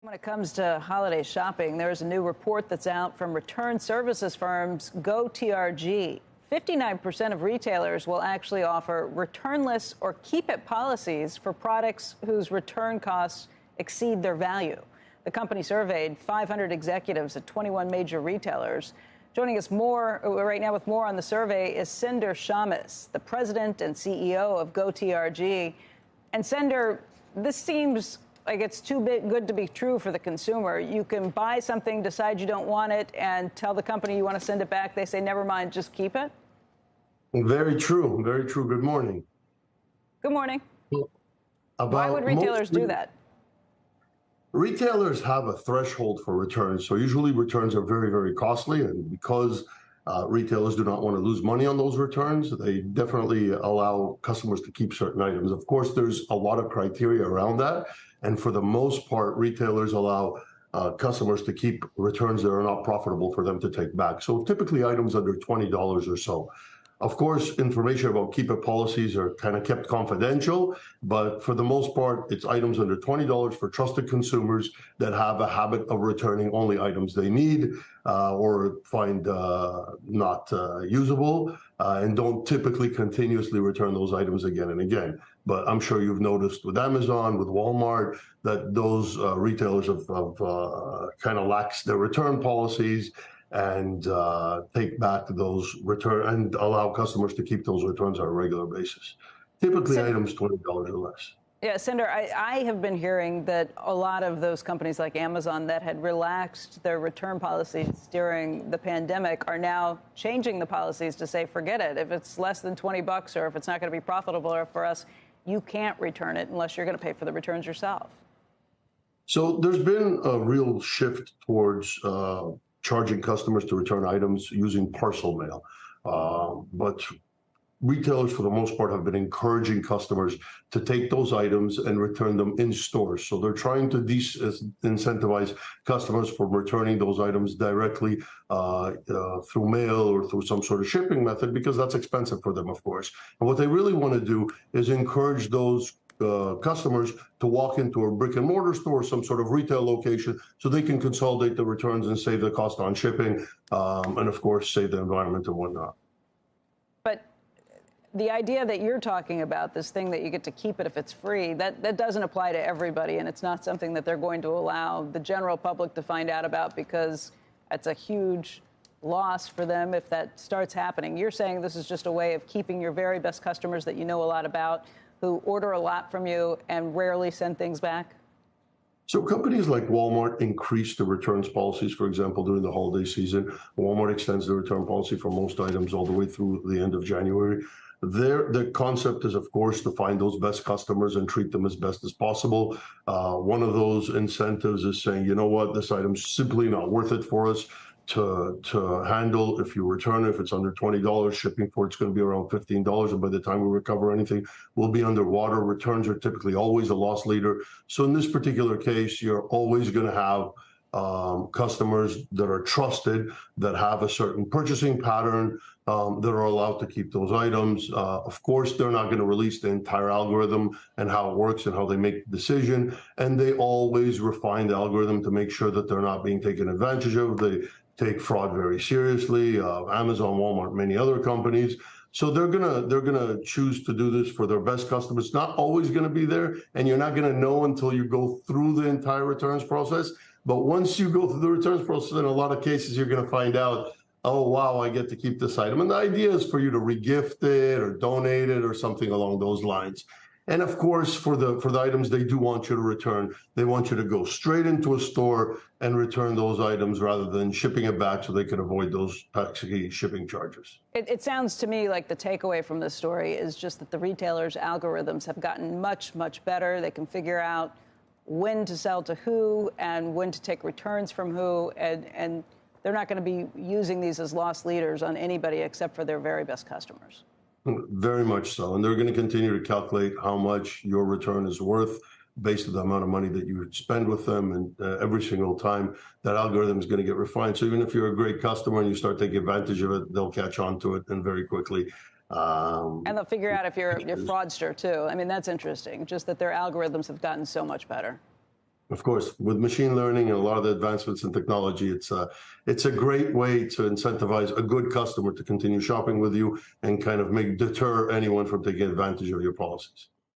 When it comes to holiday shopping, there's a new report that's out from return services firms goTRG. 59% of retailers will actually offer returnless or keep-it policies for products whose return costs exceed their value. The company surveyed 500 executives at 21 major retailers. Joining us right now with more on the survey is Shamiss, the president and CEO of goTRG. And Sender, this seems like it's too good to be true for the consumer. You can buy something, decide you don't want it, and tell the company you want to send it back. They say, never mind, just keep it. Very true. Very true. Good morning. Good morning. Why would retailers do that? Retailers have a threshold for returns. So usually returns are very, very costly. And because retailers do not want to lose money on those returns, they definitely allow customers to keep certain items. Of course, there's a lot of criteria around that. And for the most part, retailers allow customers to keep returns that are not profitable for them to take back. So typically items under $20 or so. Of course, information about keep-it policies are kind of kept confidential, but for the most part, it's items under $20 for trusted consumers that have a habit of returning only items they need or find not usable and don't typically continuously return those items again and again. But I'm sure you've noticed with Amazon, with Walmart, that those retailers have kind of laxed their return policies and take back those return and allow customers to keep those returns on a regular basis. Typically items $20 or less. Yeah, Sender, I have been hearing that a lot of those companies like Amazon that had relaxed their return policies during the pandemic are now changing the policies to say, forget it. If it's less than $20 or if it's not going to be profitable for us, you can't return it unless you're going to pay for the returns yourself. So there's been a real shift towards charging customers to return items using parcel mail. But retailers, for the most part, have been encouraging customers to take those items and return them in stores. So they're trying to incentivize customers from returning those items directly through mail or through some sort of shipping method, because that's expensive for them, of course. And what they really want to do is encourage those customers to walk into a brick and mortar store, some sort of retail location, so they can consolidate the returns and save the cost on shipping, and of course, save the environment and whatnot. But the idea that you're talking about, this thing that you get to keep it if it's free, that doesn't apply to everybody, and it's not something that they're going to allow the general public to find out about, because that's a huge loss for them if that starts happening. You're saying this is just a way of keeping your very best customers that you know a lot about, who order a lot from you and rarely send things back? So companies like Walmart increase the returns policies, for example, during the holiday season. Walmart extends the return policy for most items all the way through the end of January. The concept is, of course, to find those best customers and treat them as best as possible. One of those incentives is saying, you know what, this item's simply not worth it for us to handle. If you return it, if it's under $20, shipping for it's going to be around $15, and by the time we recover anything, we'll be underwater. Returns are typically always a loss leader. So in this particular case, you're always going to have customers that are trusted, that have a certain purchasing pattern, that are allowed to keep those items. Of course, they're not going to release the entire algorithm and how it works and how they make the decision. And they always refine the algorithm to make sure that they're not being taken advantage of. They take fraud very seriously. Amazon, Walmart, many other companies. So they're gonna choose to do this for their best customers. It's not always going to be there, and you're not going to know until you go through the entire returns process. But once you go through the returns process, in a lot of cases, you're going to find out, oh, wow, I get to keep this item. And the idea is for you to regift it or donate it or something along those lines. And of course, for the items they do want you to return, they want you to go straight into a store and return those items rather than shipping it back, so they can avoid those taxi shipping charges. It sounds to me like the takeaway from this story is just that the retailers' algorithms have gotten much, much better. They can figure out when to sell to who and when to take returns from who, and they're not going to be using these as loss leaders on anybody except for their very best customers. Very much so. And they're going to continue to calculate how much your return is worth based on the amount of money that you spend with them. And every single time, that algorithm is going to get refined. So even if you're a great customer and you start taking advantage of it, they'll catch on to it and very quickly. And they'll figure out if you're a fraudster, too. I mean, that's interesting, just that their algorithms have gotten so much better. Of course, with machine learning and a lot of the advancements in technology, it's a great way to incentivize a good customer to continue shopping with you and kind of deter anyone from taking advantage of your policies.